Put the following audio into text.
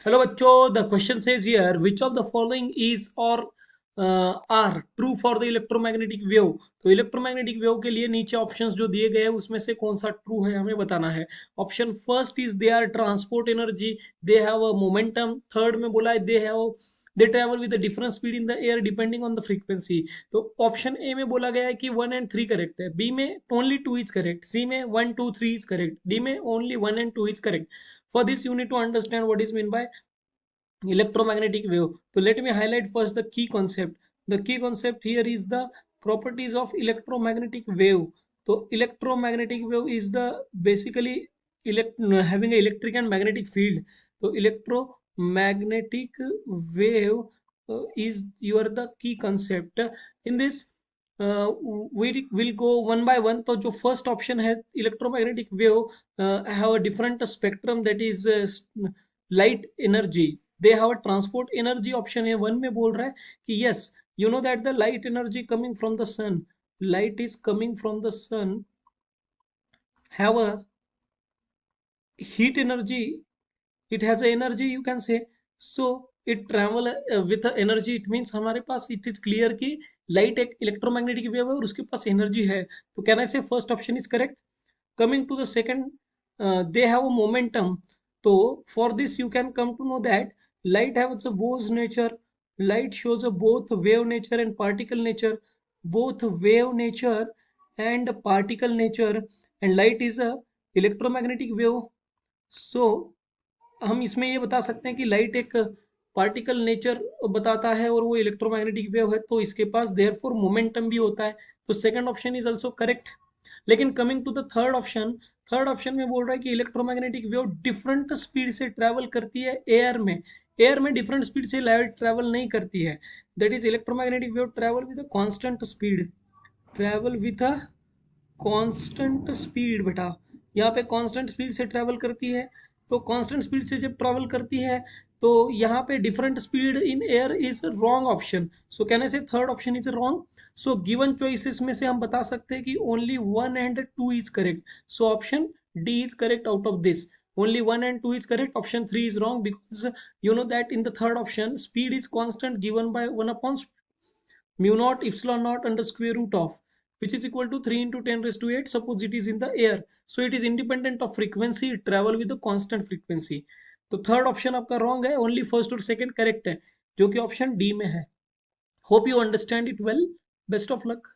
Hello बच्चों, the question says here which of the following is or are true for the electromagnetic wave। तो electromagnetic wave के लिए नीचे options जो दिए गए हैं उसमें से कौन सा ट्रू है हमें बताना है। Option first is they are transport energy, they have a momentum. Third में बोला है they travel with different speed in the air depending on the frequency. तो ऑप्शन ए में बोला गया है कि 1 एंड 3 करेक्ट है, बी में ओनली 2 इज करेक्ट, सी में 1 2 3 इज करेक्ट, डी में only 1 and 2 is correct. For this you need to understand what is meant by electromagnetic wave. So let me highlight first the key concept. The key concept here is the properties of electromagnetic wave. So electromagnetic wave is the basically having a electric and magnetic field. So electromagnetic wave is your the key concept in this. We will go one by one. तो जो first option है electromagnetic wave have a different spectrum, that is light energy. They have a transport energy. Option A one में बोल रहा है कि yes you know that the light energy coming from the sun, light is coming from the sun, have a heat energy, it has a energy you can say. So it travel with a energy, it means हमारे पास it is clear कि light एक electromagnetic wave है और उसके पास energy है। तो can I say first option is correct. Coming to the second, they have a momentum. So for this you can come to know that light has a both nature, light shows a both wave nature and particle nature, both wave nature and particle nature, and light is a electromagnetic wave. So हम इसमें ये बता सकते हैं कि light एक particle nature बताता है और वो इलेक्ट्रोमैग्नेटिक वेव है, तो इसके पास देयरफॉर मोमेंटम भी होता है। तो second option is also correct. लेकिन coming to the third option, third option में बोल रहा है कि इलेक्ट्रोमैग्नेटिक वेव डिफरेंट स्पीड से ट्रैवल करती है एयर में। एयर में डिफरेंट स्पीड से लाइट ट्रैवल नहीं करती है। That is electromagnetic wave travel with a constant speed, travel with a constant speed बेटा। यहाँ पे कांस्टेंट स्पीड से ट्रैवल करती है। तो कांस्टेंट स्पीड से जब ट्रैवल करती है तो यहाँ पे different speed in air is wrong option. So can I say third option is wrong. So given choices में से हम बता सकते हैं कि only 1 and 2 is correct. So option D is correct out of this. only 1 and 2 is correct, option 3 is wrong, because you know that in the third option speed is constant given by 1 upon mu naught epsilon naught under square root of, which is equal to 3 into 10 raised to 8, suppose it is in the air. So it is independent of frequency, it travel with a constant frequency. तो third option आपका wrong है, only first और second correct है, जो कि option D में है। Hope you understand it well. Best of luck.